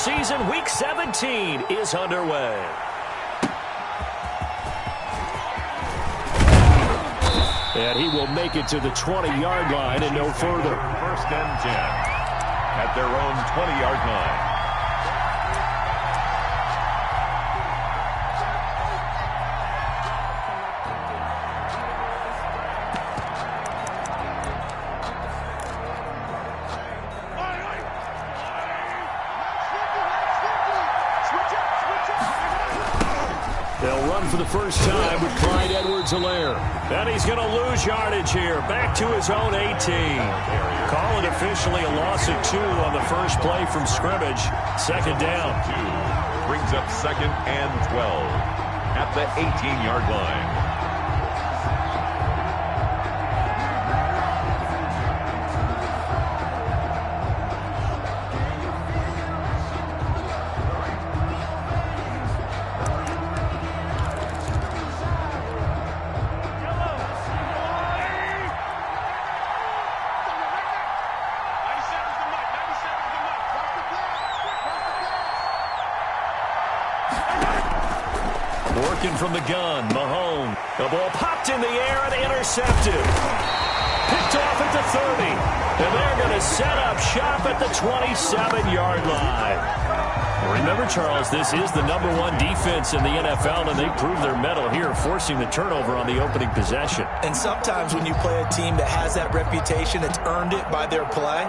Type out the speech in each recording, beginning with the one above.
season. Week 17 is underway. And he will make it to the 20-yard line and no further. First and 10 at their own 20-yard line. They'll run for the first time with Clyde Edwards-Helaire. And he's going to lose yardage here. Back to his own 18. Call it officially a loss of 2 on the first play from scrimmage. Second down. 2 brings up second and 12 at the 18-yard line. Working from the gun, Mahone. The ball popped in the air and intercepted. Picked off at the 30. And they're going to set up shop at the 27-yard line. Remember, Charles, this is the #1 defense in the NFL, and they proved their mettle here, forcing the turnover on the opening possession. And sometimes when you play a team that has that reputation, it's earned it by their play.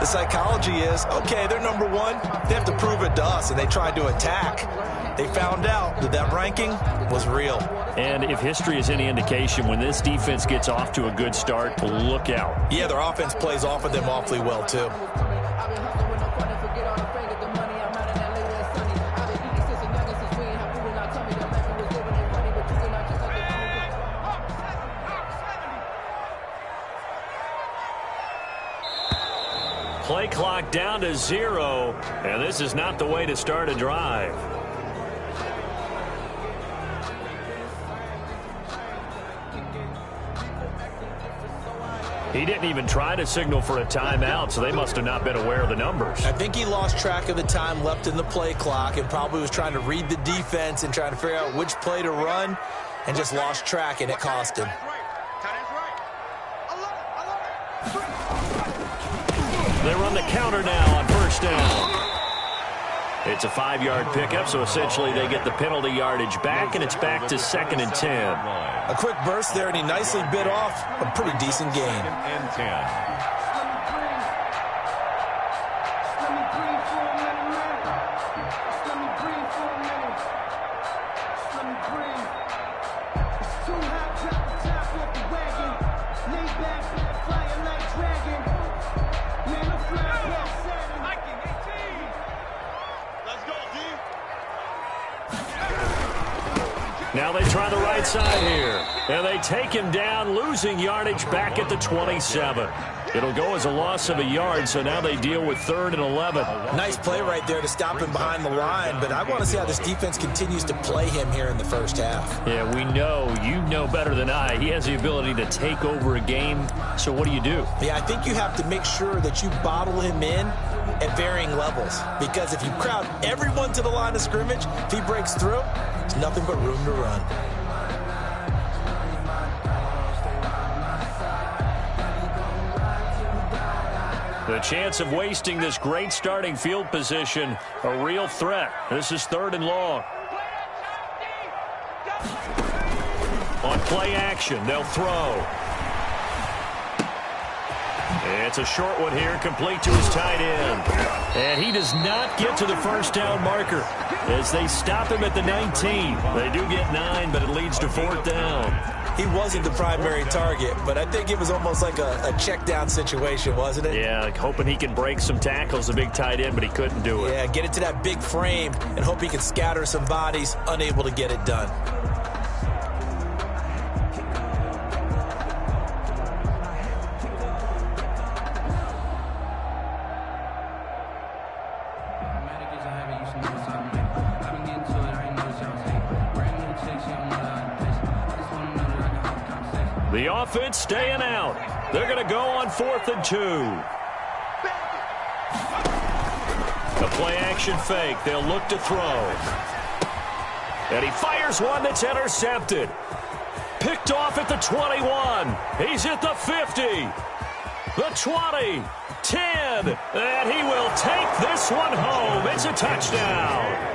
The psychology is, okay, they're #1. They have to prove it to us, and they tried to attack. They found out that that ranking was real. And if history is any indication, when this defense gets off to a good start, look out. Yeah, their offense plays off of them awfully well, too. Play clock down to 0, and this is not the way to start a drive. He didn't even try to signal for a timeout, so they must have not been aware of the numbers. I think he lost track of the time left in the play clock and probably was trying to read the defense and trying to figure out which play to run and just lost track, and it cost him. They run the counter now on first down. It's a 5-yard pickup, so essentially they get the penalty yardage back, and it's back to 2nd and 10. A quick burst there, and he nicely bit off a pretty decent gain. And 10. Now they try the right side here. And they take him down, losing yardage back at the 27. It'll go as a loss of a yard, so now they deal with 3rd and 11. Nice play right there to stop him behind the line, but I want to see how this defense continues to play him here in the first half. Yeah, we know. You know better than I. He has the ability to take over a game, so what do you do? Yeah, I think you have to make sure that you bottle him in at varying levels, because if you crowd everyone to the line of scrimmage, if he breaks through, there's nothing but room to run. The chance of wasting this great starting field position, a real threat. This is 3rd and long. On play action, they'll throw. It's a short one here, complete to his tight end. And he does not get to the first down marker as they stop him at the 19. They do get 9, but it leads to 4th down. He wasn't the primary target, but I think it was almost like a check down situation, wasn't it? Yeah, like hoping he can break some tackles, a big tight end, but he couldn't do it. Yeah, get it to that big frame and hope he can scatter some bodies, unable to get it done. The offense staying out. They're going to go on 4th and 2. A play-action fake. They'll look to throw. And he fires one that's intercepted. Picked off at the 21. He's at the 50. The 20. 10. And he will take this one home. It's a touchdown.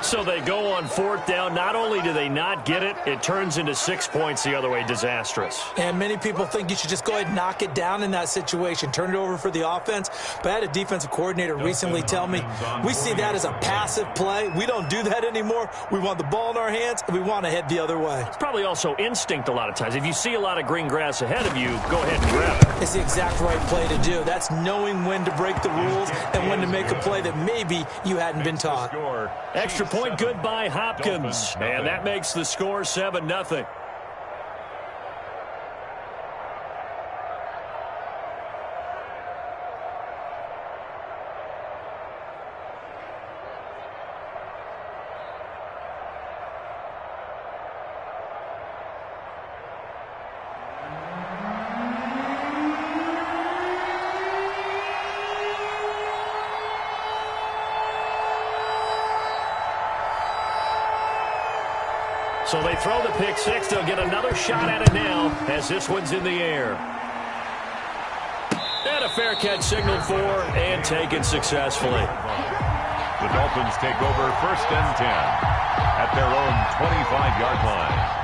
So they go on fourth down. Not only do they not get it, it turns into 6 points the other way. Disastrous. And many people think you should just go ahead and knock it down in that situation. Turn it over for the offense. But I had a defensive coordinator recently tell me, we see that as a passive play. We don't do that anymore. We want the ball in our hands, and we want to head the other way. It's probably also instinct a lot of times. If you see a lot of green grass ahead of you, go ahead and grab it. It's the exact right play to do. That's knowing when to break the rules and when to make a play that maybe you hadn't been taught. Extra point good by Hopkins. And that makes the score 7-0. So they throw the pick six. They'll get another shot at it now as this one's in the air. And a fair catch signaled for and taken successfully. The Dolphins take over 1st and 10 at their own 25-yard line.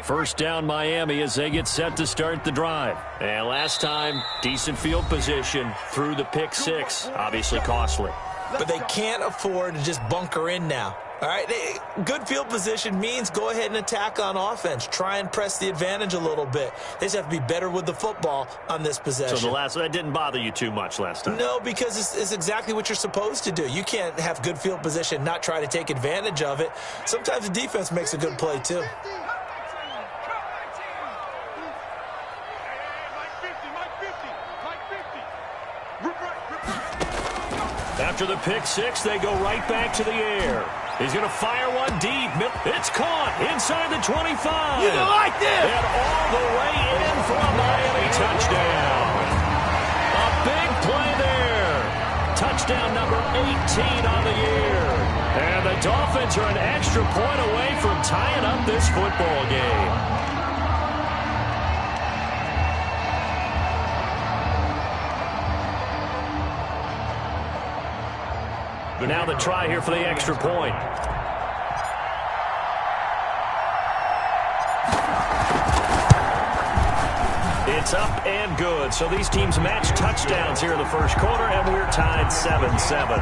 First down Miami as they get set to start the drive. And last time, decent field position through the pick six. Obviously costly. But they can't afford to just bunker in now. All right, good field position means go ahead and attack on offense. Try and press the advantage a little bit. They just have to be better with the football on this possession. So that didn't bother you too much last time? No, because it's exactly what you're supposed to do. You can't have good field position, not try to take advantage of it. Sometimes the defense makes a good play too. After the pick six, they go right back to the air. He's going to fire one deep. It's caught inside the 25. You don't like this! And all the way in for a Miami touchdown. A big play there. Touchdown number 18 on the year. And the Dolphins are an extra point away from tying up this football game. Now the try here for the extra point. It's up and good. So these teams match touchdowns here in the first quarter, and we're tied 7-7.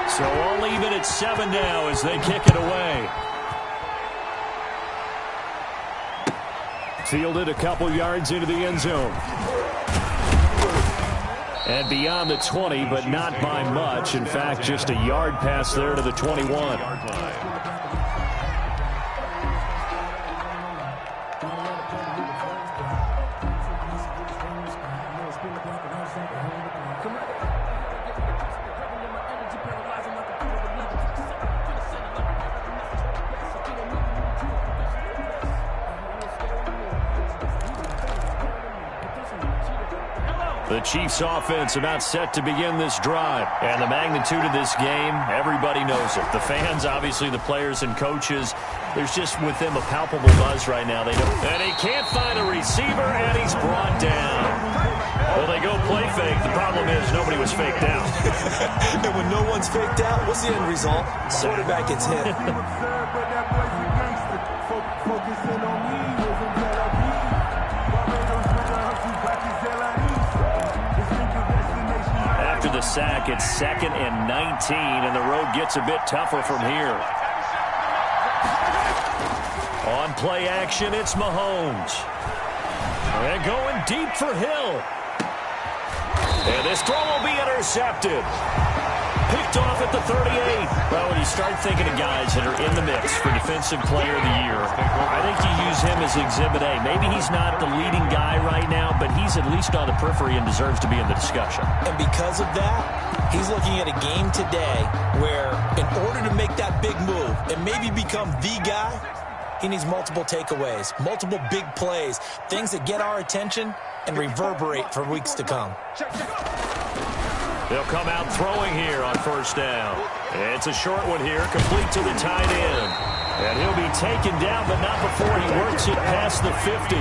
So all even at 7 now as they kick it away. Fielded a couple yards into the end zone. And beyond the 20, but not by much. In fact, just a yard pass there to the 21. The Chiefs offense about set to begin this drive. And the magnitude of this game, everybody knows it. The fans, obviously the players and coaches, there's just with them a palpable buzz right now. They know. And he can't find a receiver, and he's brought down. Well, they go play fake. The problem is nobody was faked out. And when no one's faked out, what's the end result? Quarterback gets hit. after the sack. It's 2nd and 19, and the road gets a bit tougher from here. On play action, it's Mahomes. And going deep for Hill. And this throw will be intercepted. Picked off at the 38. Well, when you start thinking of guys that are in the mix for Defensive Player of the Year, I think you use him as Exhibit A. Maybe he's not the leading guy right now, but he's at least on the periphery and deserves to be in the discussion. And because of that, he's looking at a game today where in order to make that big move and maybe become the guy, he needs multiple takeaways, multiple big plays, things that get our attention and reverberate for weeks to come. They'll come out throwing here on first down. It's a short one here, complete to the tight end. And he'll be taken down, but not before he works it past the 50.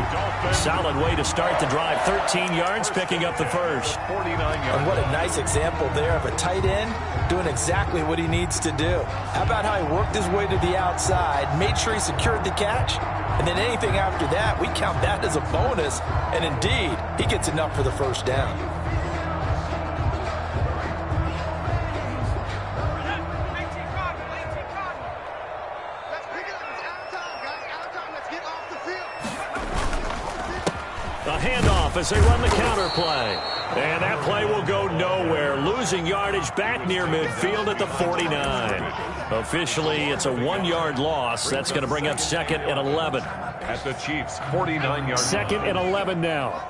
Solid way to start the drive. 13 yards, picking up the first. And what a nice example there of a tight end doing exactly what he needs to do. How about how he worked his way to the outside, made sure he secured the catch, and then anything after that, we count that as a bonus. And indeed, he gets enough for the first down. A handoff as they run the counter play. And that play will go nowhere. Losing yardage back near midfield at the 49. Officially, it's a 1-yard loss. That's going to bring up 2nd and 11. At the Chiefs' 49-yard 2nd and 11 now.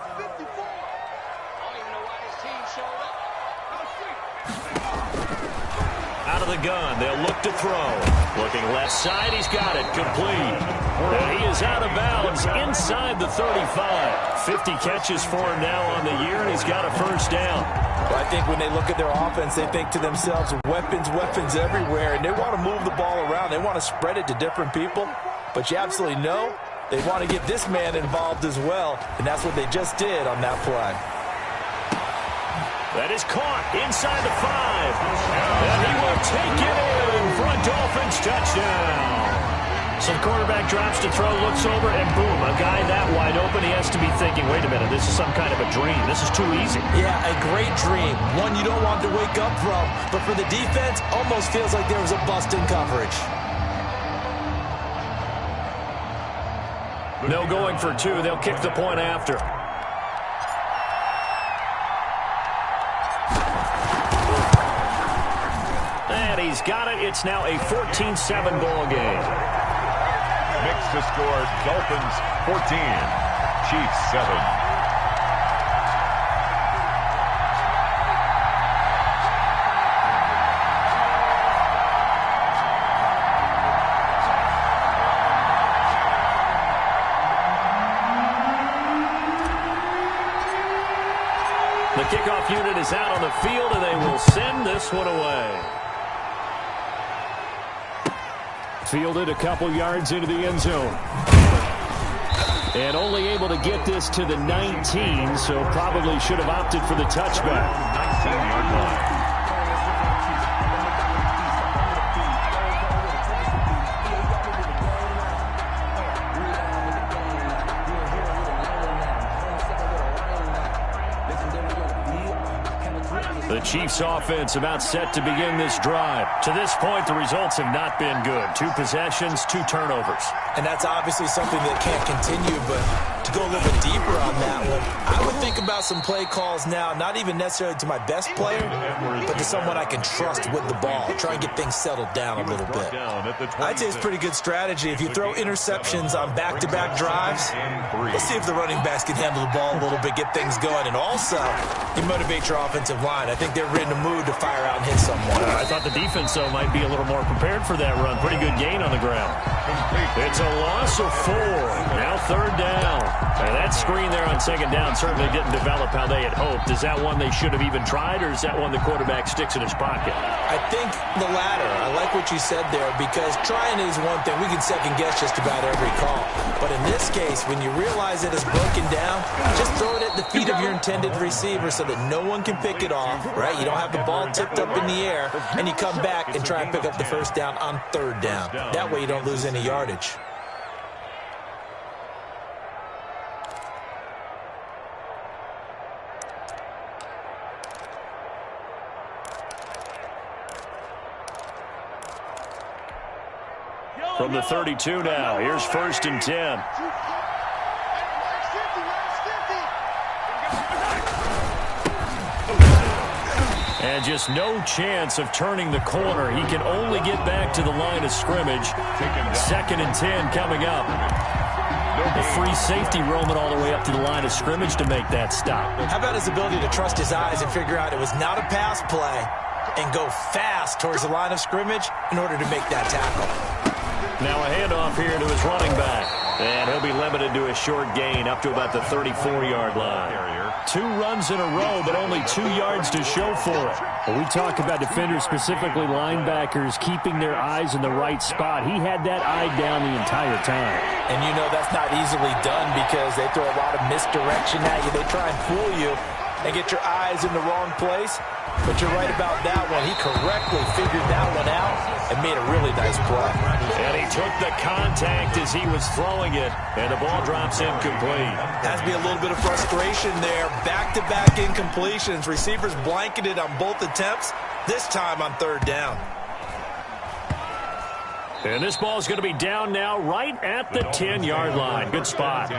Out of the gun, they'll look to throw. Looking left side, he's got it, complete. And he is out of bounds inside the 35. 50 catches for him now on the year, and he's got a first down. Well, I think when they look at their offense, they think to themselves, weapons, weapons everywhere, and they want to move the ball around. They want to spread it to different people, but you absolutely know they want to get this man involved as well, and that's what they just did on that play. That is caught inside the 5. And he will take it in for a Dolphins touchdown. So the quarterback drops to throw, looks over, and boom, a guy that wide open, he has to be thinking, wait a minute, this is some kind of a dream. This is too easy. Yeah, a great dream. One you don't want to wake up from. But for the defense, almost feels like there was a bust in coverage. No going for 2. They'll kick the point after. And he's got it. It's now a 14-7 ball game. Mix the score. Dolphins 14, Chiefs 7. The kickoff unit is out on the field, and they will send this one away. Fielded a couple yards into the end zone. And only able to get this to the 19, so probably should have opted for the touchback. 19-yard line. The Chiefs offense about set to begin this drive. To this point, the results have not been good. 2 possessions, 2 turnovers. And that's obviously something that can't continue, but to go a little bit deeper on that one, I would think about some play calls now, not even necessarily to my best player, but to someone I can trust with the ball. Try and get things settled down a little bit. I'd say it's pretty good strategy. If you throw interceptions on back-to-back drives, let's see if the running backs can handle the ball a little bit, get things going, and also you motivate your offensive line. I think they're in the mood to fire out and hit someone. I thought the defense, though, might be a little more prepared for that run. Pretty good gain on the ground. It's a loss of 4. Now 3rd down. And that screen there on 2nd down certainly didn't develop how they had hoped. Is that one they should have even tried, or is that one the quarterback sticks in his pocket? I think the latter. I like what you said there, because trying is one thing. We can second-guess just about every call. But in this case, when you realize it is broken down, just throw it at the feet of your intended receiver so that no one can pick it off, right? You don't have the ball tipped up in the air, and you come back and try and pick up the first down on 3rd down. That way you don't lose any yardage. From the 32 now, here's 1st and 10. And just no chance of turning the corner. He can only get back to the line of scrimmage. 2nd and 10 coming up. A free safety roaming all the way up to the line of scrimmage to make that stop. How about his ability to trust his eyes and figure out it was not a pass play and go fast towards the line of scrimmage in order to make that tackle. Now a handoff here to his running back. And he'll be limited to a short gain up to about the 34-yard line. 2 runs in a row, but only 2 yards to show for it. Well, we talk about defenders, specifically linebackers, keeping their eyes in the right spot. He had that eye down the entire time. And you know that's not easily done because they throw a lot of misdirection at you. They try and fool you and get your eyes in the wrong place. But you're right about that one. He correctly figured that one out and made a really nice play. And he took the contact as he was throwing it, and the ball drops incomplete. Has to be a little bit of frustration there. Back-to-back incompletions. Receivers blanketed on both attempts, this time on 3rd down. And this ball is going to be down now right at the 10-yard line. Good spot.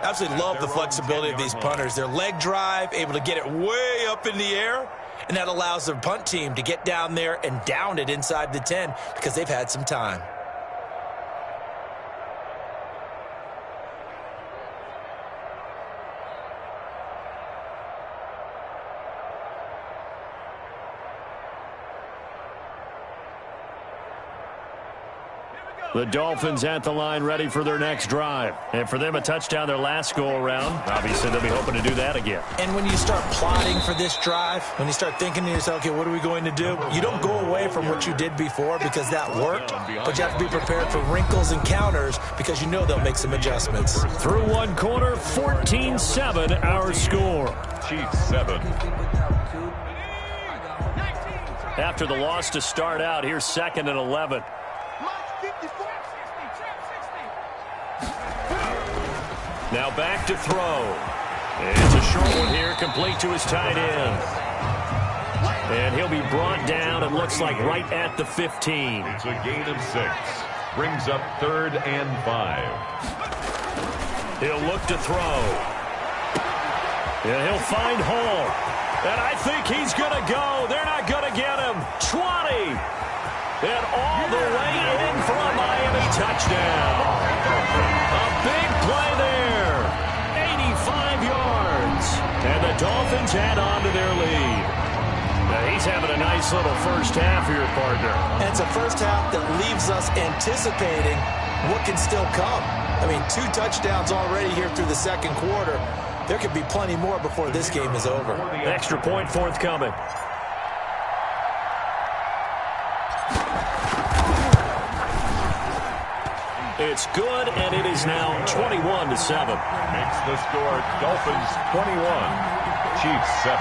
Absolutely love the flexibility of these punters. Their leg drive, able to get it way up in the air, and that allows their punt team to get down there and down it inside the 10 because they've had some time. The Dolphins at the line ready for their next drive. And for them, a touchdown their last go-around. Obviously, they'll be hoping to do that again. And when you start plotting for this drive, when you start thinking to yourself, okay, what are we going to do? You don't go away from what you did before because that worked, but you have to be prepared for wrinkles and counters because you know they'll make some adjustments. Through one quarter, 14-7 our score. Chiefs 7. After the loss to start out, here's 2nd and 11. Now back to throw. It's a short one here, complete to his tight end. And he'll be brought down, it looks like, right at the 15. It's a gain of 6. Brings up 3rd and 5. He'll look to throw. And he'll find Hall. And I think he's going to go. They're not going to get him. 20. And all the way in for a Miami touchdown. A big play there. 85 yards. And the Dolphins add on to their lead. Now he's having a nice little first half here, partner. And it's a first half that leaves us anticipating what can still come. I mean, 2 touchdowns already here through the 2nd quarter. There could be plenty more before this game is over. Extra point forthcoming. It's good, and it is now 21-7. Makes the score Dolphins 21, Chiefs 7.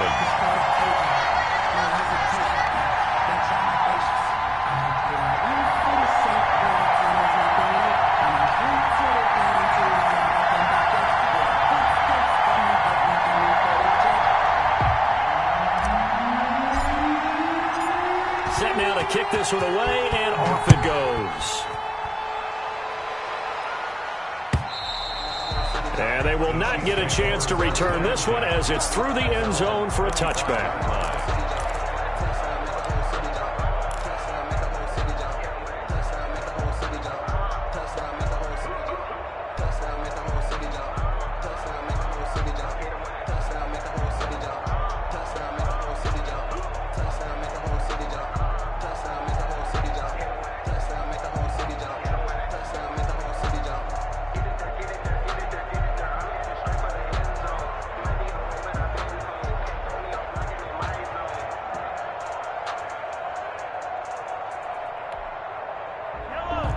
Set now to kick this one away, and off it goes. And they will not get a chance to return this one as it's through the end zone for a touchback.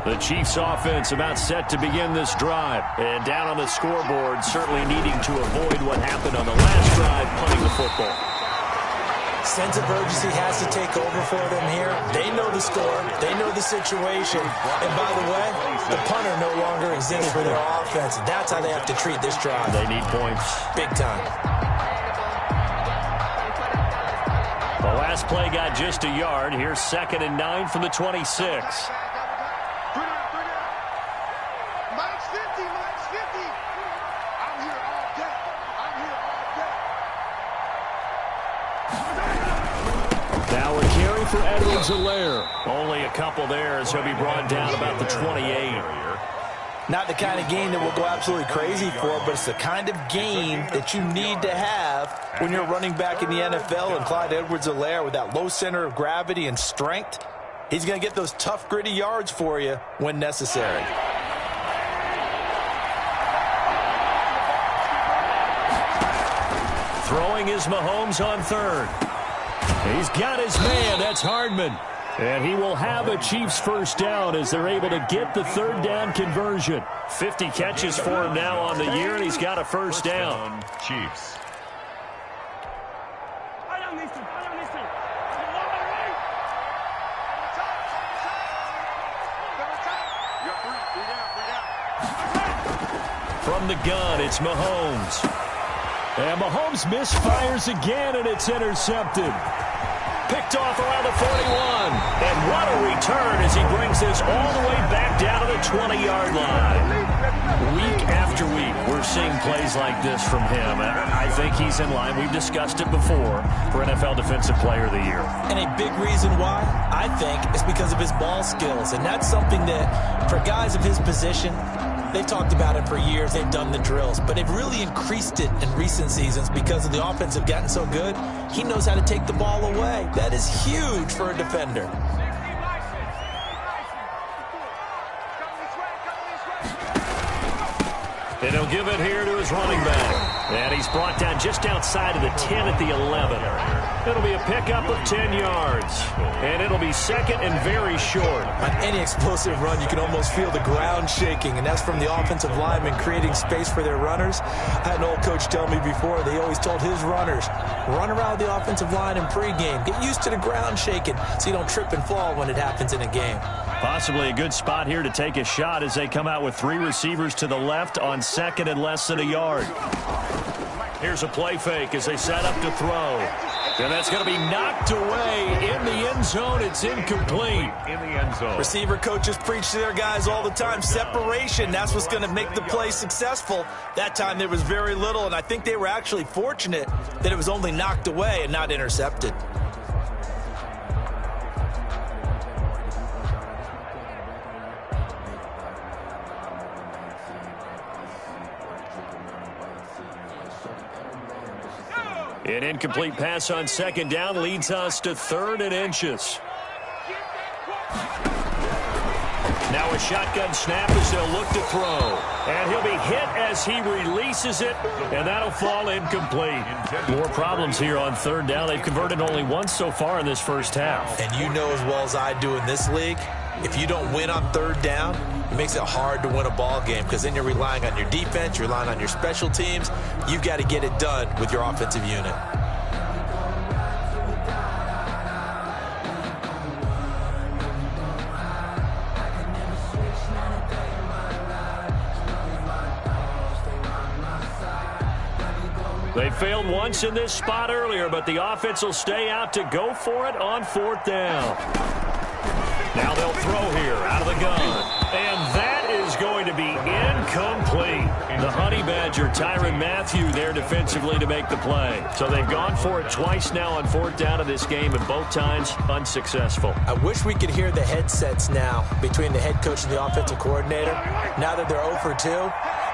The Chiefs offense about set to begin this drive. And down on the scoreboard, certainly needing to avoid what happened on the last drive, punting the football. Sense of urgency has to take over for them here. They know the score. They know the situation. And by the way, the punter no longer exists for their offense. That's how they have to treat this drive. They need points. Big time. The last play got just a yard. Here's 2nd and 9 from the 26. Now a carry for Edwards-Helaire. Only a couple there as he'll be brought down about the 28. Not the kind of game that we'll go absolutely crazy for, but it's the kind of game that you need to have when you're running back in the NFL. And Clyde Edwards-Helaire, with that low center of gravity and strength, he's going to get those tough, gritty yards for you when necessary. Throwing is Mahomes on third. He's got his man. That's Hardman. And he will have a Chiefs first down as they're able to get the third down conversion. 50 catches for him now on the year, and he's got a first down. Chiefs. From the gun, it's Mahomes. And Mahomes misfires again, and it's intercepted. Picked off around the 41. And what a return as he brings this all the way back down to the 20-yard line. Week after week, we're seeing plays like this from him. I think he's in line. We've discussed it before for NFL Defensive Player of the Year. And a big reason why, I think, is because of his ball skills. And that's something that, for guys of his position, they've talked about it for years. They've done the drills. But they've really increased it in recent seasons because of the offense have gotten so good. He knows how to take the ball away. That is huge for a defender. And he'll give it here to his running back. And he's brought down just outside of the 10 at the 11. It'll be a pickup of 10 yards. And it'll be second and very short. On any explosive run, you can almost feel the ground shaking, and that's from the offensive linemen creating space for their runners. I had an old coach tell me before, they always told his runners, run around the offensive line in pregame. Get used to the ground shaking so you don't trip and fall when it happens in a game. Possibly a good spot here to take a shot as they come out with three receivers to the left on second and less than a yard. Here's a play fake as they set up to throw. And that's going to be knocked away in the end zone. It's incomplete. In the end zone. Receiver coaches preach to their guys all the time. Separation, that's what's going to make the play successful. That time there was very little, and I think they were actually fortunate that it was only knocked away and not intercepted. An incomplete pass on second down leads us to third and inches. Now a shotgun snap as they'll look to throw. And he'll be hit as he releases it, and that'll fall incomplete. More problems here on third down. They've converted only once so far in this first half. And you know as well as I do in this league, if you don't win on third down, it makes it hard to win a ball game because then you're relying on your defense, you're relying on your special teams. You've got to get it done with your offensive unit. They failed once in this spot earlier, but the offense will stay out to go for it on fourth down. Now they'll throw here out of the gun. And that is going to be incomplete. The Honey Badger, Tyrann Mathieu, there defensively to make the play. So they've gone for it twice now on fourth down of this game, and both times unsuccessful. I wish we could hear the headsets now between the head coach and the offensive coordinator. Now that they're 0 for 2,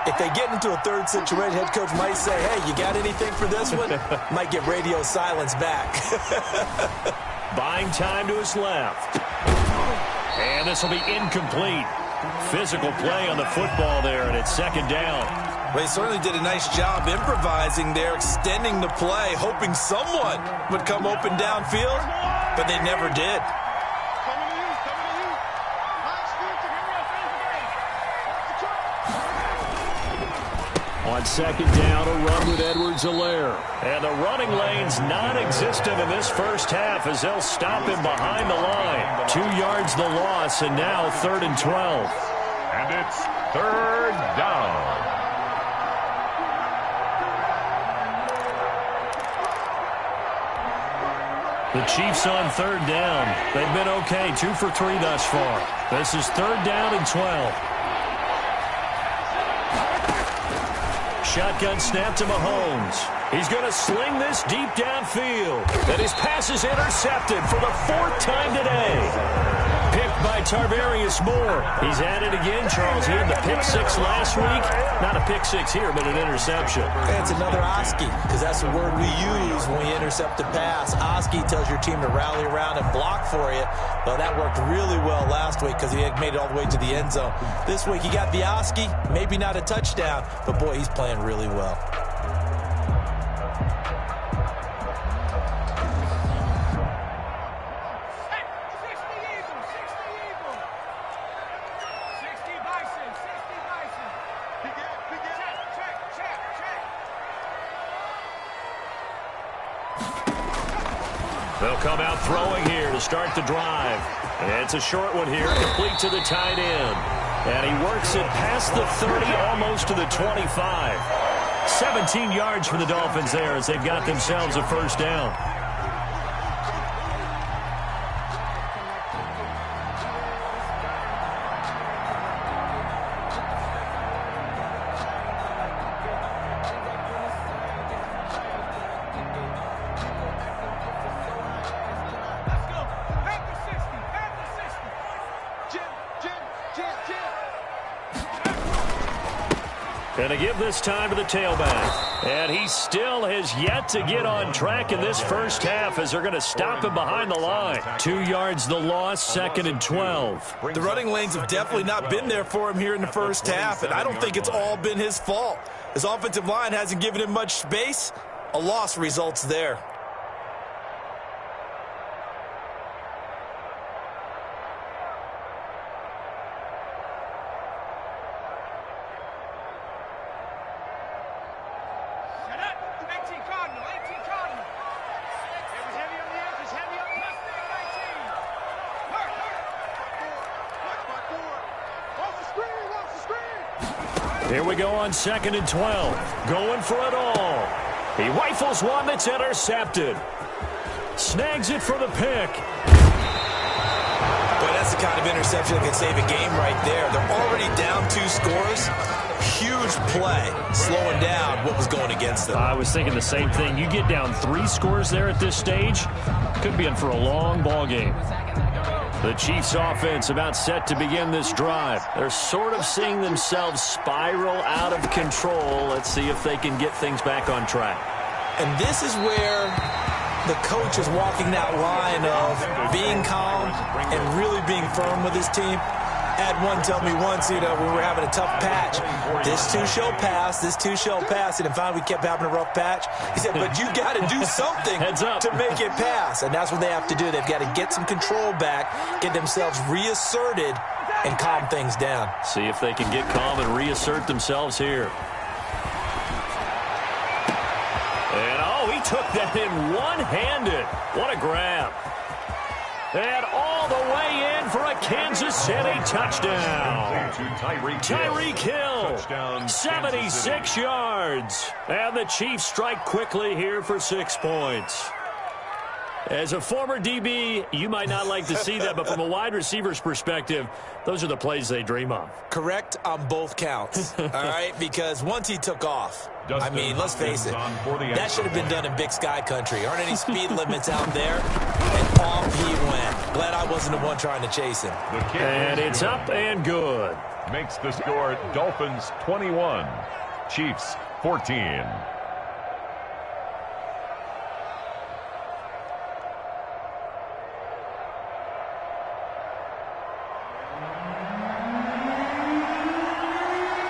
if they get into a third situation, head coach might say, hey, you got anything for this one? Might get radio silence back. Buying time to his left. And this will be incomplete. Physical play on the football there, and it's second down. Well, he certainly did a nice job improvising there, extending the play, hoping someone would come open downfield, but they never did. On second down, a run with Edwards-Helaire. And the running lane's non-existent in this first half as they'll stop him behind the line. 2 yards the loss, and now third and 12. And it's third down. The Chiefs on third down. They've been okay, 2 for 3 thus far. This is third down and 12. shotgun snap to Mahomes. He's going to sling this deep downfield. And his pass is intercepted for the 4th time today. Picked by Tarvarius Moore. He's at it again, Charles. He had the pick 6 last week. Not a pick 6 here, but an interception. It's another Oski, because that's the word we use when we intercept a pass. Oski tells your team to rally around and block for you. Well, that worked really well last week because he had made it all the way to the end zone. This week, he got the Oski, maybe not a touchdown, but boy, he's playing really well. They'll come out throwing here to start the drive. And it's a short one here, complete to the tight end. And he works it past the 30, almost to the 25. 17 yards for the Dolphins there as they've got themselves a first down. And to give this time to the tailback. And he still has yet to get on track in this first half as they're going to stop him behind the line. 2 yards the loss, 2nd and 12. The running lanes have definitely not been there for him here in the first half, and I don't think it's all been his fault. His offensive line hasn't given him much space. A loss results there. Here we go on 2nd and 12. Going for it all. He rifles one that's intercepted. Snags it for the pick. Boy, that's the kind of interception that can save a game right there. They're already down 2 scores. Huge play, slowing down what was going against them. I was thinking the same thing. You get down 3 scores there at this stage, could be in for a long ball game. The Chiefs offense about set to begin this drive. They're sort of seeing themselves spiral out of control. Let's see if they can get things back on track. And this is where the coach is walking that line of being calm and really being firm with his team. Had one tell me once, when we were having a tough patch, this too shall pass, this too shall pass. And finally we kept having a rough patch. He said, but you got to do something to make it pass. And that's what they have to do. They've got to get some control back, get themselves reasserted, and calm things down. See if they can get calm and reassert themselves here. And, he took that in one-handed. What a grab. And all the way in for a Kansas City touchdown. Tyreek Hill, 76 yards. And the Chiefs strike quickly here for 6 points. As a former DB, you might not like to see that, but from a wide receiver's perspective, those are the plays they dream of. Correct on both counts, all right? Because once he took off, I mean, let's face it, that should have been done in Big Sky Country. Aren't any speed limits out there? And off he went. Glad I wasn't the one trying to chase him. And it's up and good. Makes the score Dolphins 21, Chiefs 14.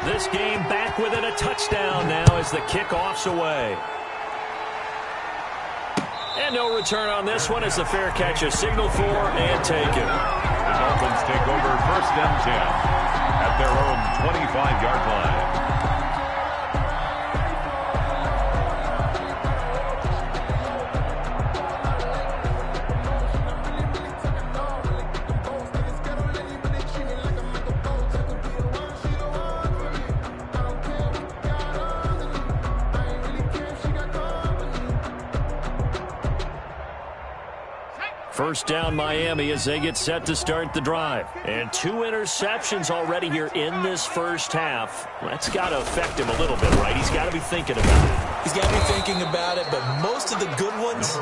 This game back within a touchdown now as the kickoff's away. And no return on this one as the fair catch is signaled for and taken. The Dolphins take over 1st and 10 at their own 25-yard line. First down Miami as they get set to start the drive. And 2 interceptions already here in this first half. That's got to affect him a little bit, right? He's got to be thinking about it. He's got to be thinking about it, but most of the good ones,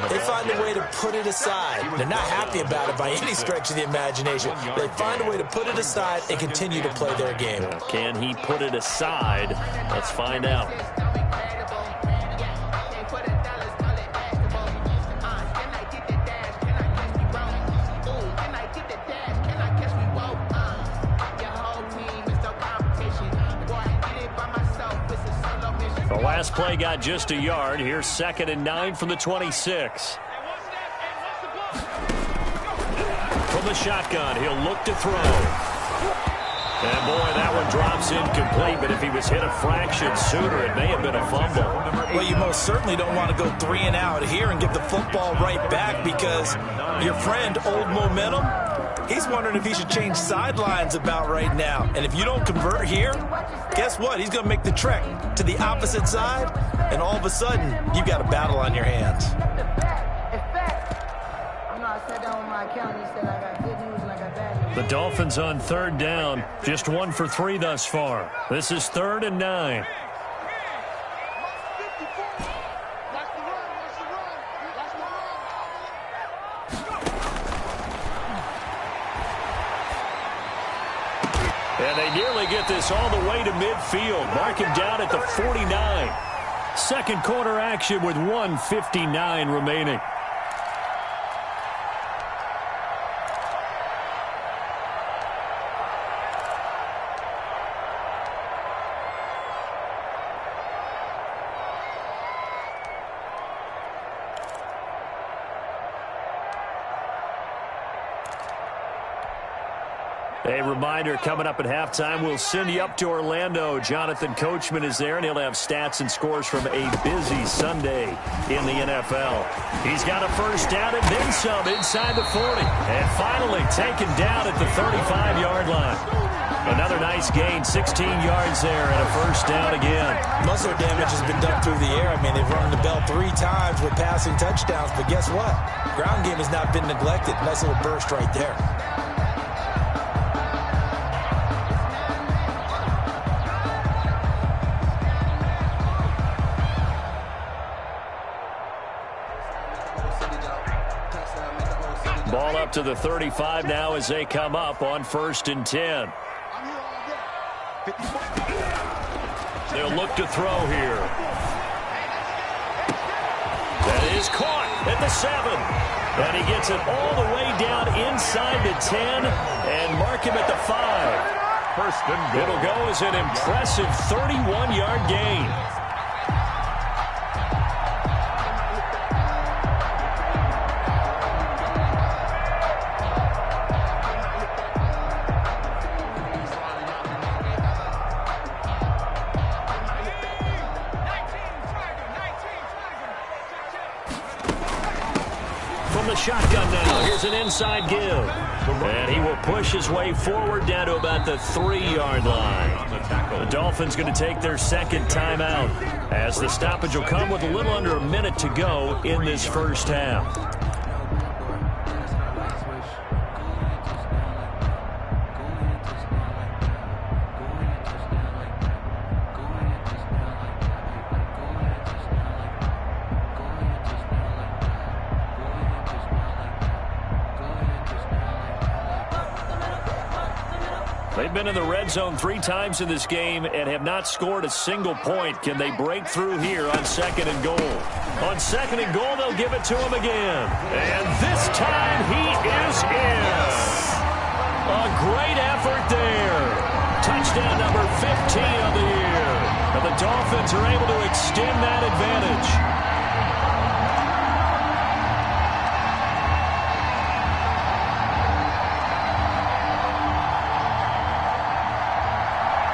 they find a way to put it aside. They're not happy about it by any stretch of the imagination. They find a way to put it aside and continue to play their game. Can he put it aside? Let's find out. The last play got just a yard. Here's 2nd and 9 from the 26. From the shotgun, he'll look to throw. And boy, that one drops incomplete, but if he was hit a fraction sooner, it may have been a fumble. Well, you most certainly don't want to go 3 and out here and give the football right back, because your friend, Old Momentum, he's wondering if he should change sidelines about right now. And if you don't convert here, guess what? He's going to make the trek to the opposite side, and all of a sudden, you've got a battle on your hands. The Dolphins on 3rd down, just 1 for 3 thus far. This is 3rd and 9. And they nearly get this all the way to midfield. Mark him down at the 49. Second quarter action with 1:59 remaining. A reminder, coming up at halftime, we'll send you up to Orlando. Jonathan Coachman is there, and he'll have stats and scores from a busy Sunday in the NFL. He's got a first down and then some inside the 40. And finally taken down at the 35-yard line. Another nice gain, 16 yards there, and a first down again. Most of their damage has been done through the air. I mean, they've rung the bell 3 times with passing touchdowns, but guess what? Ground game has not been neglected. Nice little burst right there. Ball up to the 35 now as they come up on 1st and 10. They'll look to throw here. That is caught at the 7. And he gets it all the way down inside the 10 and mark him at the 5. First and goal. It'll go as an impressive 31-yard gain. Shotgun now. Here's an inside give. And he will push his way forward down to about the 3-yard line. The Dolphins going to take their second timeout as the stoppage will come with a little under a minute to go in this first half. They've been in the red zone 3 times in this game and have not scored a single point. Can they break through here on 2nd and goal? On 2nd and goal, they'll give it to him again. And this time he is in. A great effort there. Touchdown number 15 of the year. And the Dolphins are able to extend that advantage.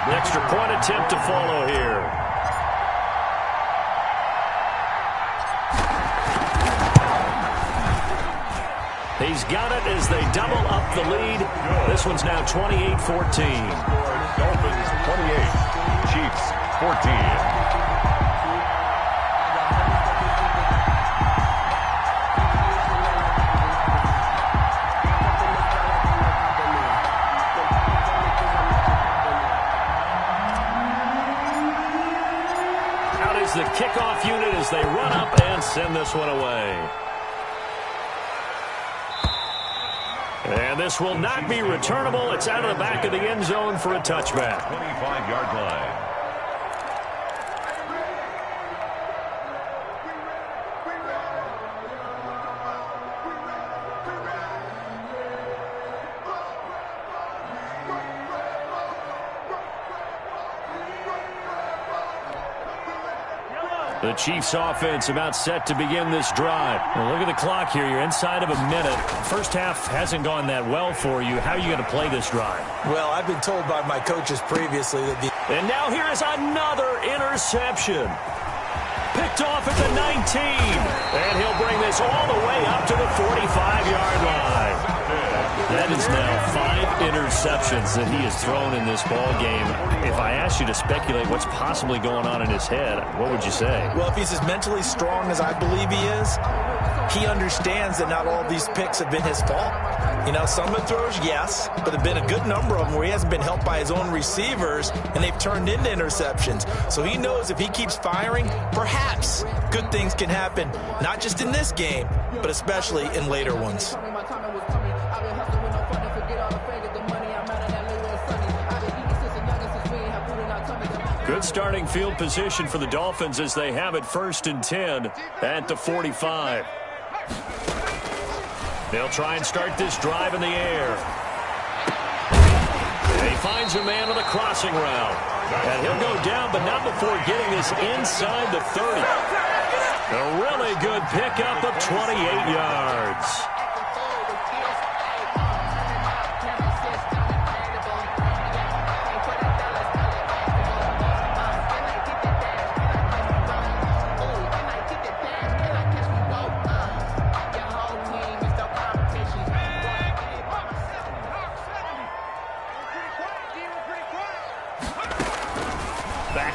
Extra point attempt to follow here. He's got it as they double up the lead. This one's now 28-14. Dolphins 28, Chiefs 14. kickoff unit as they run up and send this one away. And this will not be returnable. It's out of the back of the end zone for a touchback. 25-yard line. The Chiefs offense about set to begin this drive. Well, look at the clock here. You're inside of a minute. First half hasn't gone that well for you. How are you going to play this drive? Well, I've been told by my coaches previously that And now here is another interception. Picked off at the 19. And he'll bring this all the way up to the 45-yard line. That is now 5 interceptions that he has thrown in this ball game. If I asked you to speculate what's possibly going on in his head, what would you say? Well, if he's as mentally strong as I believe he is, he understands that not all of these picks have been his fault. You know, some of the throws, yes, but there have been a good number of them where he hasn't been helped by his own receivers, and they've turned into interceptions. So he knows if he keeps firing, perhaps good things can happen, not just in this game, but especially in later ones. Good starting field position for the Dolphins as they have it 1st and 10 at the 45. They'll try and start this drive in the air. And he finds a man on the crossing route. And he'll go down, but not before getting this inside the 30. A really good pickup of 28 yards.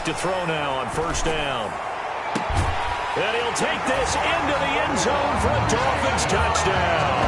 To throw now on 1st down. And he'll take this into the end zone for a Dolphins touchdown.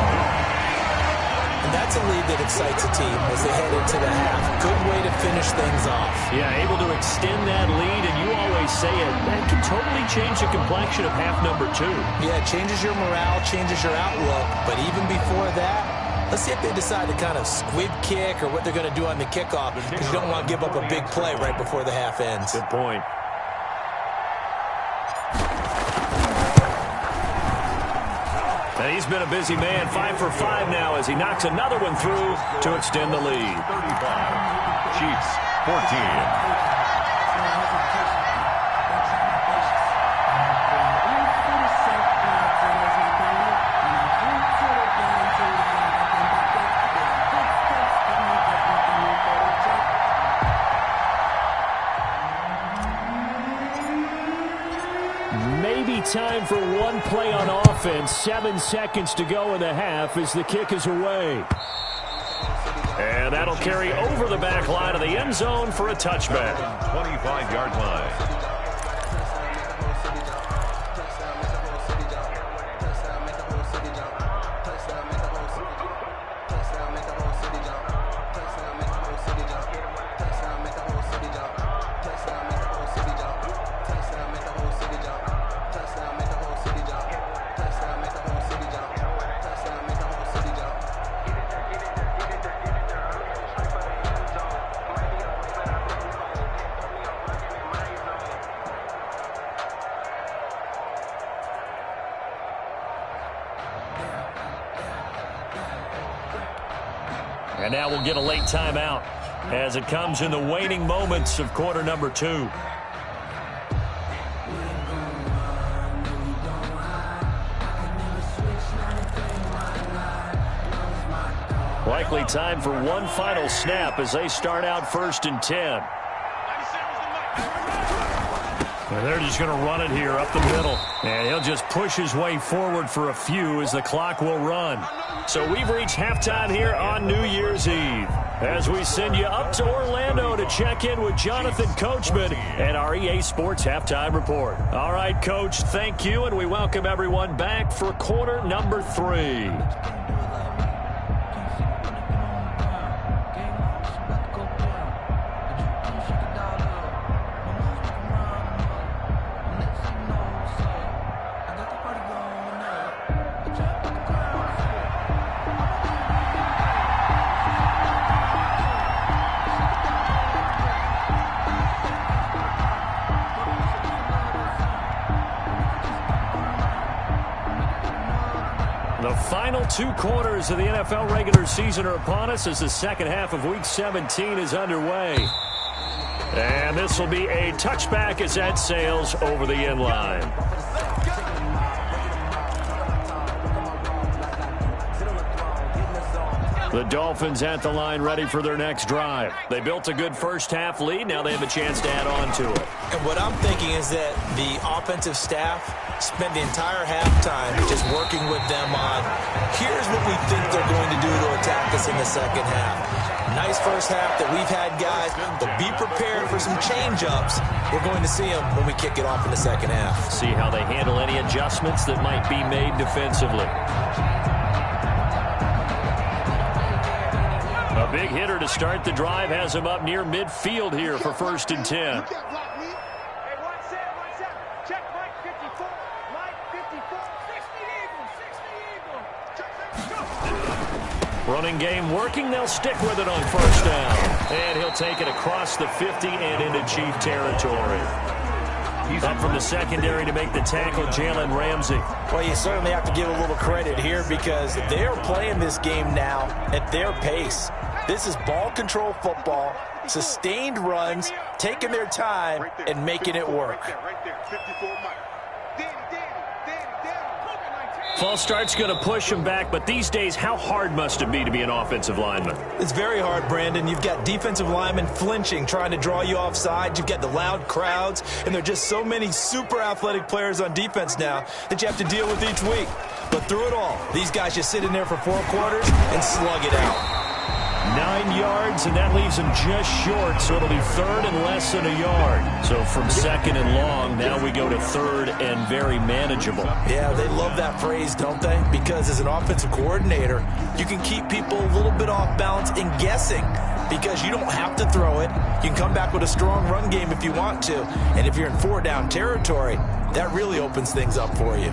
And that's a lead that excites a team as they head into the half. Good way to finish things off. Yeah, able to extend that lead, and you always say it, that can totally change the complexion of half number 2. Yeah, it changes your morale, changes your outlook, but even before that, let's see if they decide to kind of squib kick or what they're going to do on the kickoff, because you don't want to give up a big play right before the half ends. Good point. And he's been a busy man, 5 for 5 now as he knocks another one through to extend the lead. 35. Chiefs 14. Time for one play on offense. 7 seconds to go in the half as the kick is away. And that'll carry over the back line of the end zone for a touchback. 25-yard line. And now we'll get a late timeout as it comes in the waning moments of quarter number 2. Likely time for one final snap as they start out 1st and 10. And they're just going to run it here up the middle. And he'll just push his way forward for a few as the clock will run. So we've reached halftime here on New Year's Eve as we send you up to Orlando to check in with Jonathan Coachman and our EA Sports Halftime Report. All right, Coach, thank you, and we welcome everyone back for quarter number 3. The final 2 quarters of the NFL regular season are upon us as the second half of Week 17 is underway. And this will be a touchback as that sails over the end line. The Dolphins at the line ready for their next drive. They built a good first half lead. Now they have a chance to add on to it. And what I'm thinking is that the offensive staff spent the entire halftime just working with them on, here's what we think they're going to do to attack us in the second half. Nice first half that we've had, guys, but be prepared for some change-ups. We're going to see them when we kick it off in the second half. See how they handle any adjustments that might be made defensively. A big hitter to start the drive has him up near midfield here for 1st and 10. Running game working. They'll stick with it on 1st down. And he'll take it across the 50 and into Chief territory. Up from the secondary to make the tackle, Jalen Ramsey. Well, you certainly have to give a little credit here because they're playing this game now at their pace. This is ball control football, sustained runs, taking their time and making it work. False start's going to push him back, but these days, how hard must it be to be an offensive lineman? It's very hard, Brandon. You've got defensive linemen flinching, trying to draw you offside. You've got the loud crowds, and there are just so many super athletic players on defense now that you have to deal with each week. But through it all, these guys just sit in there for 4 quarters and slug it out. 9 yards, and that leaves him just short, so it'll be 3rd and less than a yard. So from 2nd and long, now we go to 3rd and very manageable. Yeah, they love that phrase, don't they? Because as an offensive coordinator, you can keep people a little bit off balance and guessing because you don't have to throw it. You can come back with a strong run game if you want to. And if you're in 4-down territory, that really opens things up for you.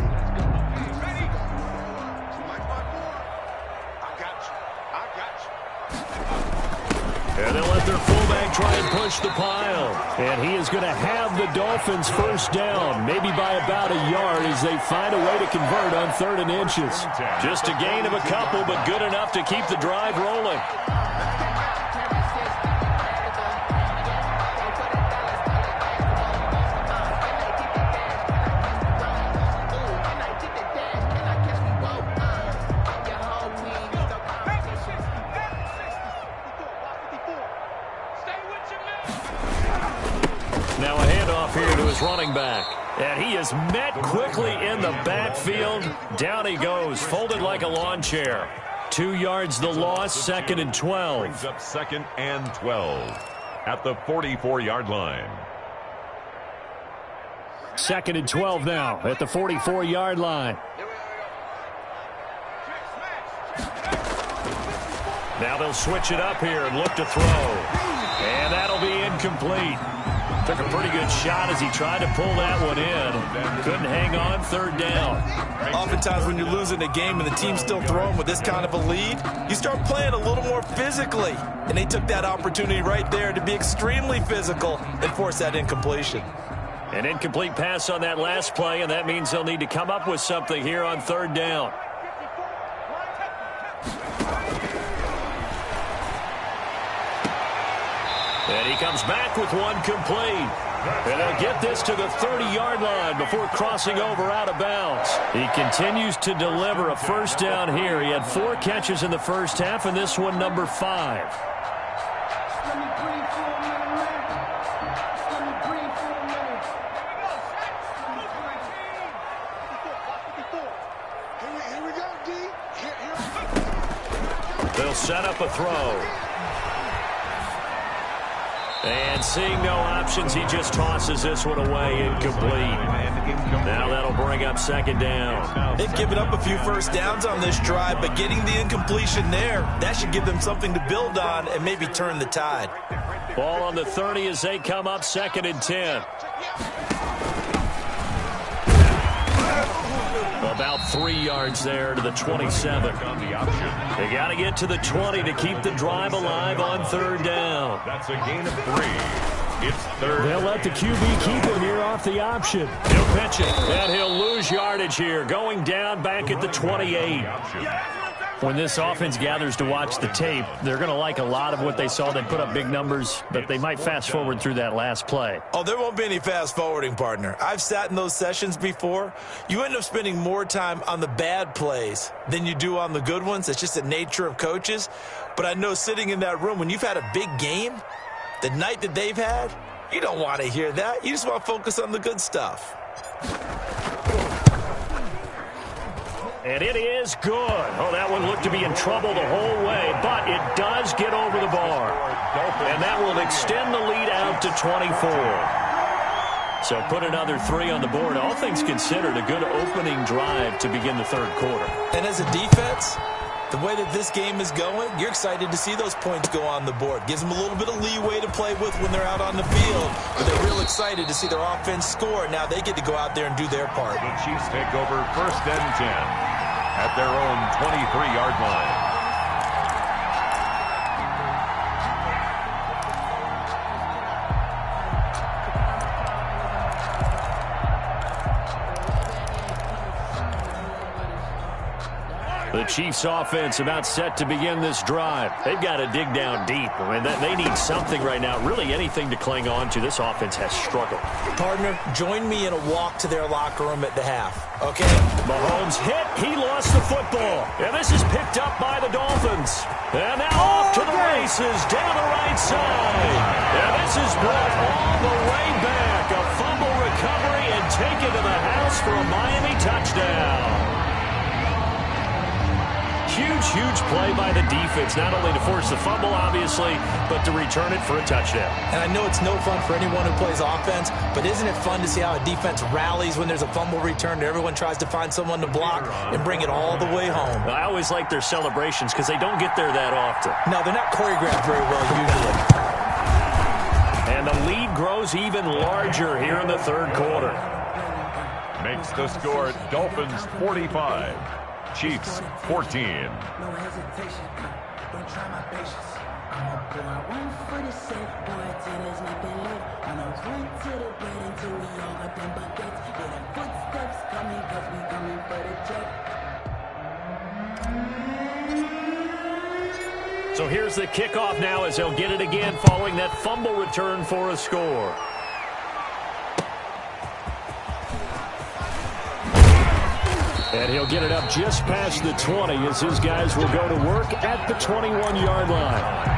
And they'll let their fullback try and push the pile. And he is going to have the Dolphins 1st down, maybe by about a yard as they find a way to convert on 3rd and inches. Just a gain of a couple, but good enough to keep the drive rolling. Now a handoff here to his running back. And he is met quickly in the backfield. Down he goes, folded like a lawn chair. 2 yards the loss, 2nd and 12. Brings up 2nd and 12 at the 44-yard line. 2nd and 12 now at the 44-yard line. Now they'll switch it up here and look to throw. And that'll be incomplete. Took a pretty good shot as he tried to pull that one in. Couldn't hang on, 3rd down. Oftentimes when you're losing a game and the team's still throwing with this kind of a lead, you start playing a little more physically. And they took that opportunity right there to be extremely physical and force that incompletion. An incomplete pass on that last play, and that means they'll need to come up with something here on 3rd down. And he comes back with one complete. And they'll get this to the 30-yard line before crossing over out of bounds. He continues to deliver a 1st down here. He had 4 catches in the first half, and this one number 5. They'll set up a throw. And seeing no options, he just tosses this one away, incomplete. Now that'll bring up 2nd down. They've given up a few first downs on this drive, but getting the incompletion there, that should give them something to build on and maybe turn the tide. Ball on the 30 as they come up 2nd and 10. About 3 yards there to the 27. On the option. They got to get to the 20 to keep the drive alive on third down. That's a gain of 3. It's third. They'll let the QB keep it here off the option. He'll pitch it, and he'll lose yardage here, going down back at the 28. When this offense gathers to watch the tape, they're going to like a lot of what they saw. They put up big numbers, but they might fast forward through that last play. Oh, there won't be any fast forwarding, partner. I've sat in those sessions before. You end up spending more time on the bad plays than you do on the good ones. It's just the nature of coaches. But I know sitting in that room, when you've had a big game, the night that they've had, you don't want to hear that. You just want to focus on the good stuff. And it is good. Oh, that one looked to be in trouble the whole way, but it does get over the bar. And that will extend the lead out to 24. So put another 3 on the board. All things considered, a good opening drive to begin the third quarter. And as a defense, the way that this game is going, you're excited to see those points go on the board. Gives them a little bit of leeway to play with when they're out on the field. But they're real excited to see their offense score. Now they get to go out there and do their part. The Chiefs take over first and 10 at their own 23-yard line. The Chiefs offense about set to begin this drive. They've got to dig down deep. I mean, they need something right now, really anything to cling on to. This offense has struggled. Partner, join me in a walk to their locker room at the half, okay? Mahomes hit. He lost the football. And this is picked up by the Dolphins. And now off to the races down the right side. And this is brought all the way back. A fumble recovery and taken to the house for a Miami touchdown. Huge play by the defense, not only to force the fumble, obviously, but to return it for a touchdown. And I know it's no fun for anyone who plays offense, but isn't it fun to see how a defense rallies when there's a fumble return and everyone tries to find someone to block and bring it all the way home? I always like their celebrations because they don't get there that often. No, they're not choreographed very well usually. And the lead grows even larger here in the third quarter. Makes the score Dolphins 45. Chiefs 14. No hesitation, don't try my patience. I'ma pull out one for the set, boy, till there's nothing left. I'ma run to the bed until we all got them buckets. Yeah, them footsteps coming, cause we coming for the check. So here's the kickoff now as they'll get it again following that fumble return for a score. And he'll get it up just past the 20 as his guys will go to work at the 21-yard line.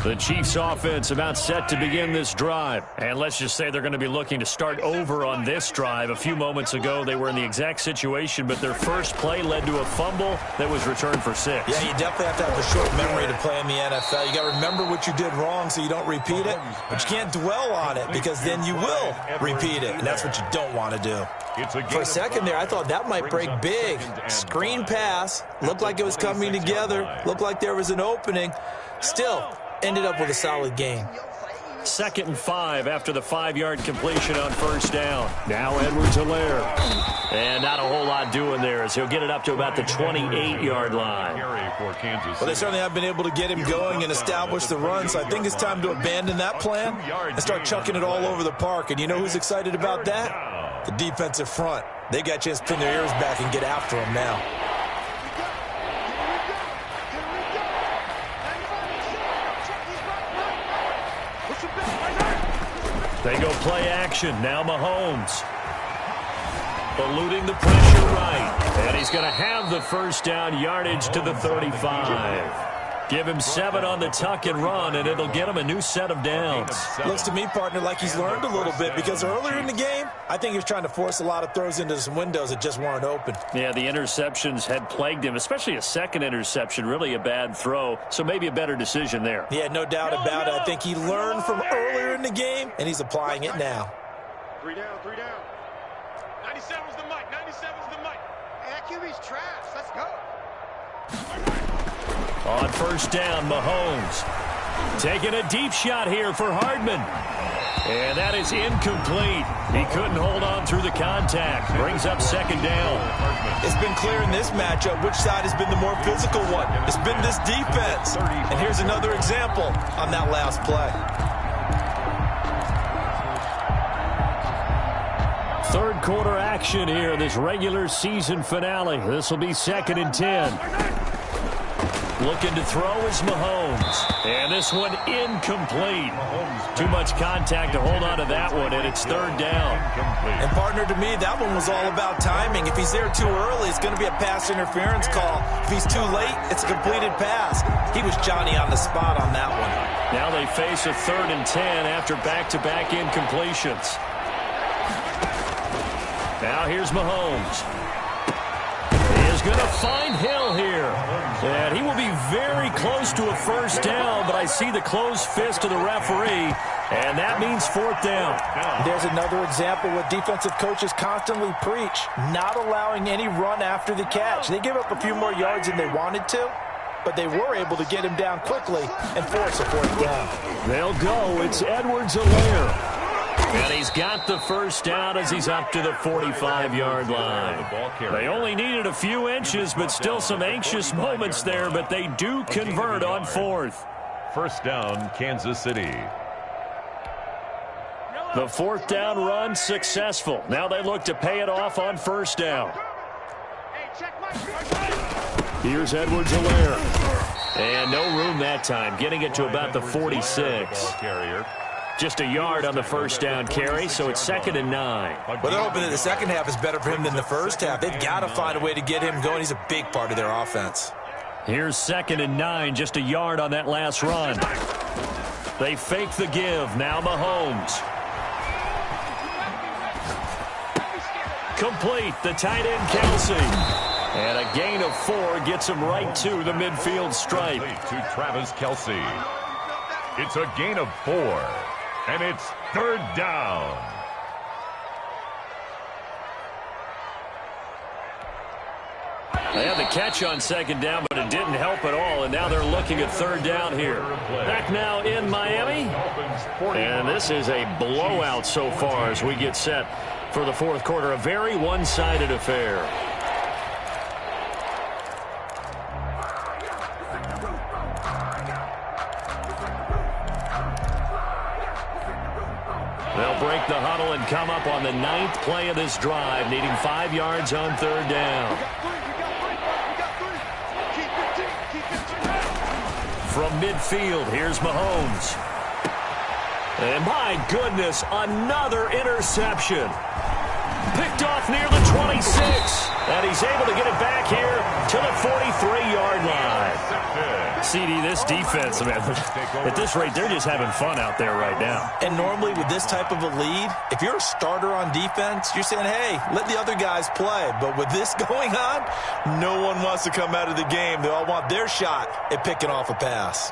The Chiefs offense about set to begin this drive. And let's just say they're going to be looking to start over on this drive. A few moments ago, they were in the exact situation, but their first play led to a fumble that was returned for 6. Yeah, you definitely have to have a short memory to play in the NFL. You got to remember what you did wrong so you don't repeat it, but you can't dwell on it because then you will repeat it, and that's what you don't want to do. For a second there, I thought that might break big. Screen pass, looked like it was coming together, looked like there was an opening. Still, ended up with a solid game. 2nd and 5 after the 5-yard completion on first down. Now Edwards-Helaire. And not a whole lot doing there as he'll get it up to about the 28-yard line. Well, they certainly have been able to get him going and establish the run, so I think it's time to abandon that plan and start chucking it all over the park. And you know who's excited about that? The defensive front. They got a chance to pin their ears back and get after him now. They go play action. Now Mahomes. Eluding the pressure right. And he's going to have the first down, yardage to the 35. Give him 7 on the tuck and run, and it'll get him a new set of downs. Looks to me, partner, like he's learned a little bit, because earlier in the game, I think he was trying to force a lot of throws into some windows that just weren't open. Yeah, the interceptions had plagued him, especially a second interception, really a bad throw, so maybe a better decision there. Yeah, no doubt about it. I think he learned from earlier in the game, and he's applying it now. 3 down, 3 down. 97's the mic, 97's the mic. Hey, that QB's trash. Let's go. On first down, Mahomes taking a deep shot here for Hardman. And that is incomplete. He couldn't hold on through the contact. Brings up second down. It's been clear in this matchup which side has been the more physical one. It's been this defense. And here's another example on that last play. Third quarter action here, this regular season finale. This will be 2nd and 10. Looking to throw is Mahomes. And this one incomplete. Too much contact to hold on to that one, and it's 3rd down. And, partner, to me, that one was all about timing. If he's there too early, it's going to be a pass interference call. If he's too late, it's a completed pass. He was Johnny on the spot on that one. Now they face a 3rd and 10 after back-to-back incompletions. Now here's Mahomes. He is going to find Hill here. And he will be very close to a first down, but I see the closed fist of the referee, and that means 4th down. There's another example what defensive coaches constantly preach, not allowing any run after the catch. They give up a few more yards than they wanted to, but they were able to get him down quickly and force a 4th down. They'll go. It's Edwards-Helaire. And he's got the first down as he's up to the 45-yard line. They only needed a few inches, but still some anxious moments there, but they do convert on 4th. First down, Kansas City. The 4th down run successful. Now they look to pay it off on first down. Here's Edwards-Helaire. And no room that time, getting it to about the 46. Just a yard on the first down carry, so it's 2nd and 9. Well, they're hoping that the second half is better for him than the first half. They've got to find a way to get him going. He's a big part of their offense. Here's 2nd and 9, just a yard on that last run. They fake the give. Now Mahomes. Complete, the tight end Kelsey. And a gain of 4 gets him right to the midfield stripe. To Travis Kelsey. It's a gain of 4. And it's 3rd down. They had the catch on 2nd down, but it didn't help at all, and now they're looking at 3rd down here. Back now in Miami, and this is a blowout so far as we get set for the 4th quarter. A very one-sided affair. They'll break the huddle and come up on the 9th play of this drive, needing 5 yards on 3rd down. From midfield, here's Mahomes. And my goodness, another interception. Picked off near the 26. And he's able to get it back here to the 43-yard line. CD, this defense, man, at this rate, they're just having fun out there right now. And normally with this type of a lead, if you're a starter on defense, you're saying, hey, let the other guys play. But with this going on, no one wants to come out of the game. They all want their shot at picking off a pass.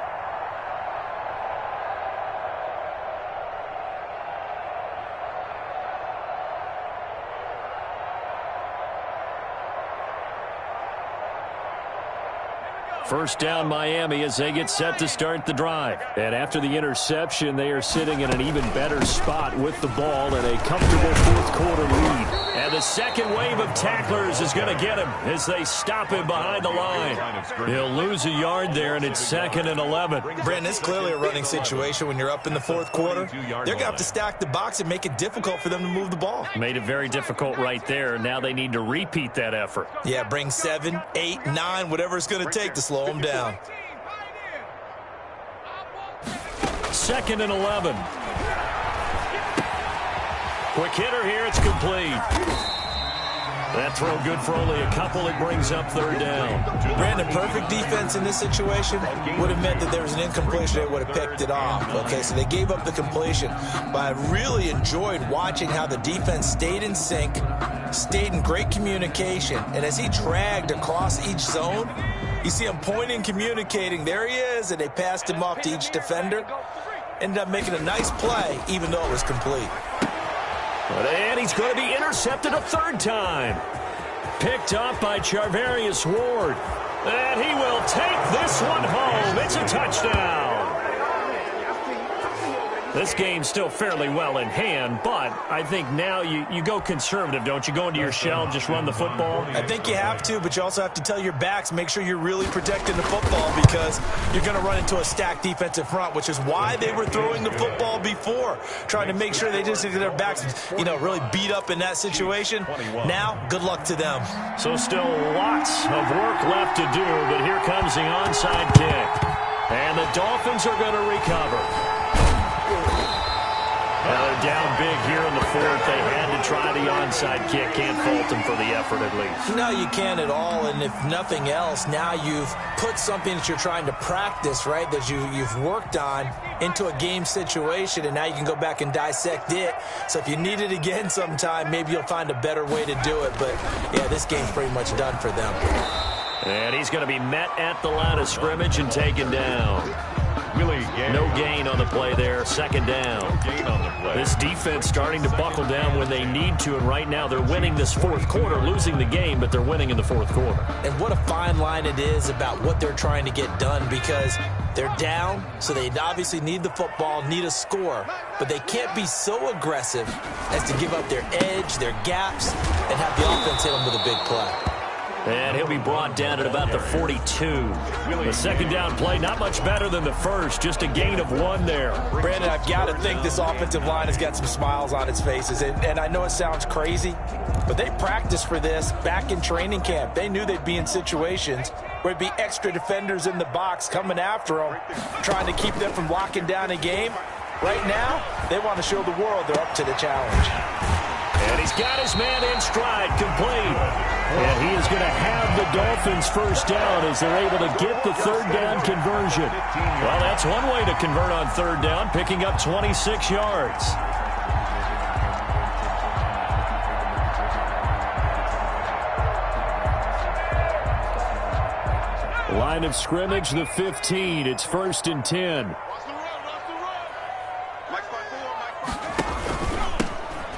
First down Miami as they get set to start the drive. And after the interception, they are sitting in an even better spot with the ball and a comfortable 4th quarter lead. And the second wave of tacklers is going to get him as they stop him behind the line. He'll lose a yard there, and it's 2nd and 11. Brandon, it's clearly a running situation when you're up in the 4th quarter. They're going to have to stack the box and make it difficult for them to move the ball. Made it very difficult right there. Now they need to repeat that effort. Yeah, bring 7, 8, 9, whatever it's going to take to slow them down. 2nd and 11. Quick hitter here, it's complete. That throw good for only a couple. It brings up third down. Brandon, perfect defense in this situation would have meant that there was an incompletion. They would have picked it off. Okay, so they gave up the completion. But I really enjoyed watching how the defense stayed in sync, stayed in great communication. And as he dragged across each zone, you see him pointing, communicating. There he is, and they passed him off to each defender. Ended up making a nice play, even though it was complete. And he's going to be intercepted a third time. Picked off by Charvarius Ward. And he will take this one home. It's a touchdown. This game's still fairly well in hand, but I think now you go conservative, don't you? Go into your shell, just run the football? I think you have to, but you also have to tell your backs, make sure you're really protecting the football because you're going to run into a stacked defensive front, which is why they were throwing the football before, trying to make sure they just get their backs, really beat up in that situation. Now, good luck to them. So still lots of work left to do, but here comes the onside kick. And the Dolphins are going to recover. They're down big here in the fourth. They had to try the onside kick. Can't fault them for the effort at least. No, you can't at all. And if nothing else, now you've put something that you're trying to practice, right, that you've worked on into a game situation, and now you can go back and dissect it. So if you need it again sometime, maybe you'll find a better way to do it. But, yeah, this game's pretty much done for them. And he's going to be met at the line of scrimmage and taken down. No gain on the play there. Second down. This defense starting to buckle down when they need to, and right now they're winning this fourth quarter, losing the game, but they're winning in the fourth quarter. And what a fine line it is about what they're trying to get done because they're down, so they obviously need the football, need a score, but they can't be so aggressive as to give up their edge, their gaps, and have the offense hit them with a big play. And he'll be brought down at about the 42. The second down play, not much better than the first, just a gain of 1 there. Brandon, I've got to think this offensive line has got some smiles on its faces. And I know it sounds crazy, but they practiced for this back in training camp. They knew they'd be in situations where it'd be extra defenders in the box coming after them, trying to keep them from locking down a game. Right now, they want to show the world they're up to the challenge. And he's got his man in stride, complete. And he is going to have the Dolphins first down as they're able to get the third down conversion. Well, that's one way to convert on third down, picking up 26 yards. Line of scrimmage, the 15. It's 1st and 10.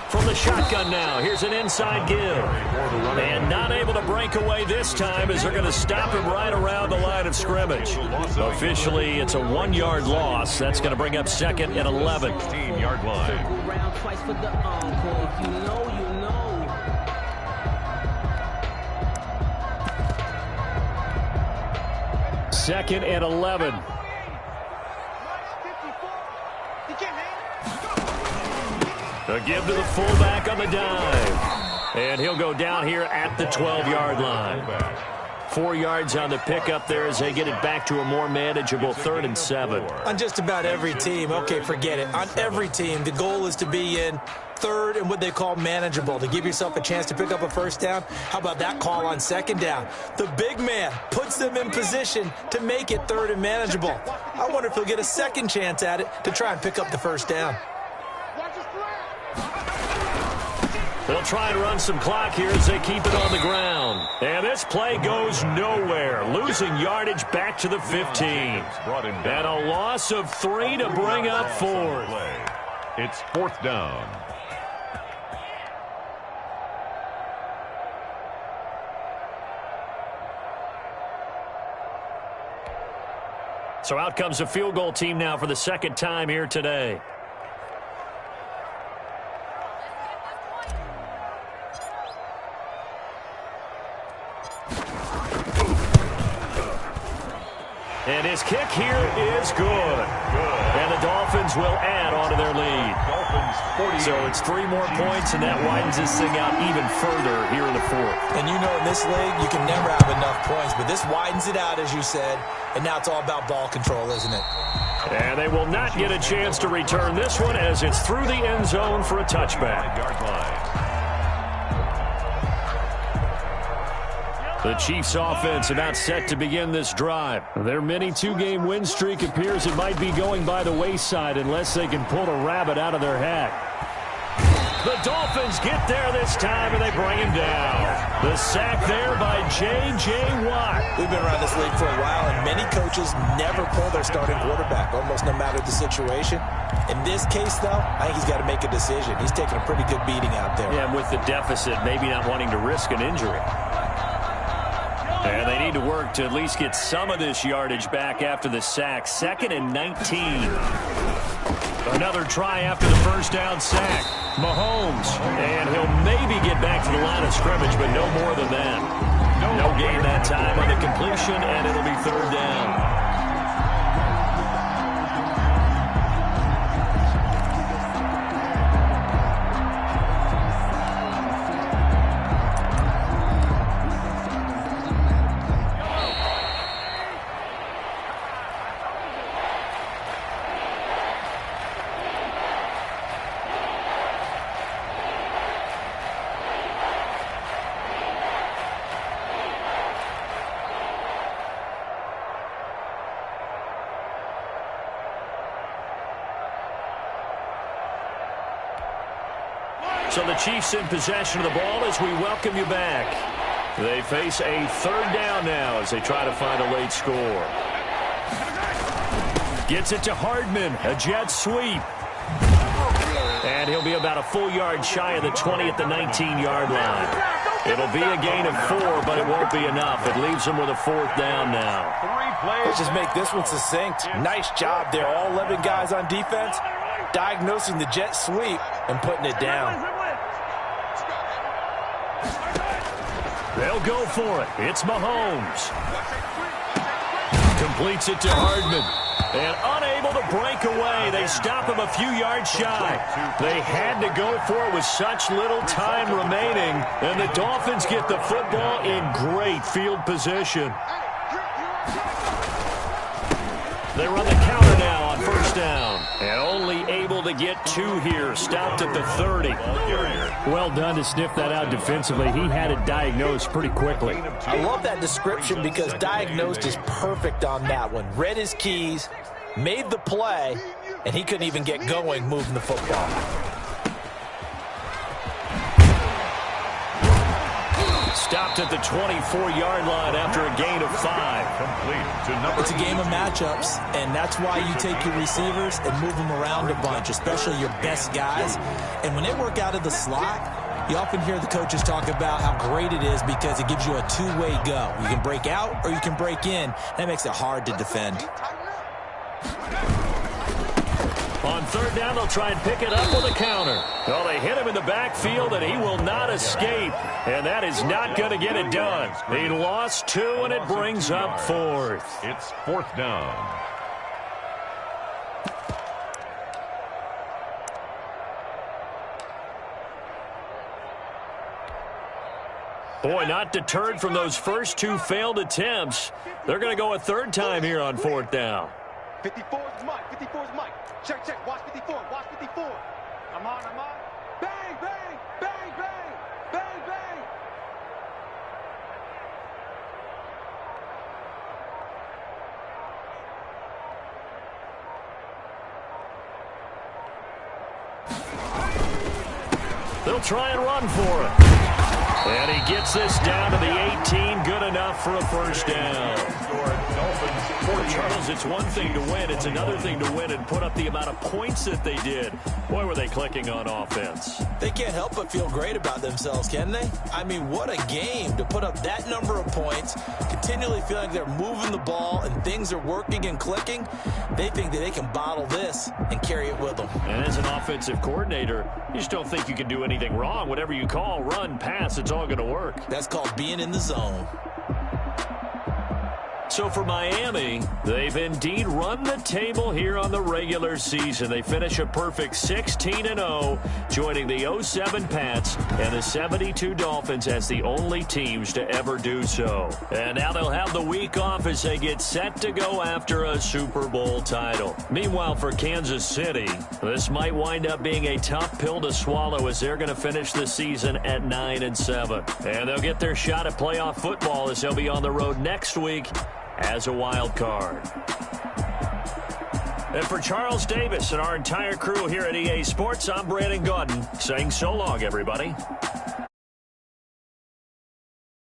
From the shotgun now, here's an inside give. And not able to break away this time as they're going to stop him right around the line of scrimmage. Officially, it's a 1-yard loss. That's going to bring up 2nd and 11. 16-yard line. Second and 11. A give to the fullback on the dive. And he'll go down here at the 12-yard line. 4 yards on the pickup there as they get it back to a more manageable 3rd and 7. On just about every team, okay, forget it. On every team, the goal is to be in 3rd and what they call manageable, to give yourself a chance to pick up a first down. How about that call on 2nd down? The big man puts them in position to make it 3rd and manageable. I wonder if he'll get a second chance at it to try and pick up the first down. They'll try and run some clock here as they keep it on the ground. And this play goes nowhere. Losing yardage back to the 15. And a loss of 3 to bring up 4th. It's 4th down. So out comes the field goal team now for the second time here today. And his kick here is good. And the Dolphins will add on to their lead. So it's 3 more points, and that widens this thing out even further here in the 4th. And you know in this league, you can never have enough points, but this widens it out, as you said, and now it's all about ball control, isn't it? And they will not get a chance to return this one as it's through the end zone for a touchback. The Chiefs offense about set to begin this drive. Their mini two-game win streak appears it might be going by the wayside unless they can pull a rabbit out of their hat. The Dolphins get there this time, and they bring him down. The sack there by J.J. Watt. We've been around this league for a while, and many coaches never pull their starting quarterback, almost no matter the situation. In this case, though, I think he's got to make a decision. He's taking a pretty good beating out there. Yeah, and with the deficit, maybe not wanting to risk an injury. And they need to work to at least get some of this yardage back after the sack. 2nd and 19. Another try after the first down sack. Mahomes, and he'll maybe get back to the line of scrimmage, but no more than that. No gain that time on the completion, and it'll be 3rd down. So the Chiefs in possession of the ball as we welcome you back. They face a 3rd down now as they try to find a late score. Gets it to Hardman, a jet sweep. And he'll be about a full yard shy of the 20 at the 19-yard line. It'll be a gain of 4, but it won't be enough. It leaves them with a 4th down now. Let's just make this one succinct. Nice job there. All 11 guys on defense diagnosing the jet sweep and putting it down. They'll go for it. It's Mahomes. Completes it to Hardman. And unable to break away. They stop him a few yards shy. They had to go for it with such little time remaining. And the Dolphins get the football in great field position. They run the counter now on 1st down. And only able to get 2 here. Stopped at the 30. Well done to sniff that out defensively. He had it diagnosed pretty quickly. I love that description because diagnosed is perfect on that one. Read his keys, made the play, and he couldn't even get going moving the football. Stopped at the 24-yard line after a gain of 5. Complete to number. It's a game of matchups, and that's why you take your receivers and move them around a bunch, especially your best guys. And when they work out of the slot, you often hear the coaches talk about how great it is because it gives you a two-way go. You can break out or you can break in. That makes it hard to defend. On 3rd down, they'll try and pick it up with a counter. Well, they hit him in the backfield, and he will not escape. And that is not going to get it done. He lost 2, and it brings up 4th. It's 4th down. Boy, not deterred from those first 2 failed attempts. They're going to go a 3rd time here on 4th down. 54 is Mike. 54 is Mike. Check, check. Watch 54. Watch 54. I'm on. Bang, bang, bang, bang, bang, bang. They'll try and run for it. And he gets this down to the 18. Good enough for a 1st down. Charles, it's one thing to win. It's another thing to win and put up the amount of points that they did. Boy, were they clicking on offense. They can't help but feel great about themselves, can they? I mean, what a game to put up that number of points, continually feeling like they're moving the ball and things are working and clicking. They think that they can bottle this and carry it with them. And as an offensive coordinator, you just don't think you can do anything wrong. Whatever you call, run, pass, it's all going to work. That's called being in the zone. So for Miami, they've indeed run the table here on the regular season. They finish a perfect 16-0, joining the 07 Pats and the 72 Dolphins as the only teams to ever do so. And now they'll have the week off as they get set to go after a Super Bowl title. Meanwhile, for Kansas City, this might wind up being a tough pill to swallow as they're going to finish the season at 9-7. And they'll get their shot at playoff football as they'll be on the road next week as a wild card. And for Charles Davis and our entire crew here at EA Sports, I'm Brandon Gaudin saying so long, everybody.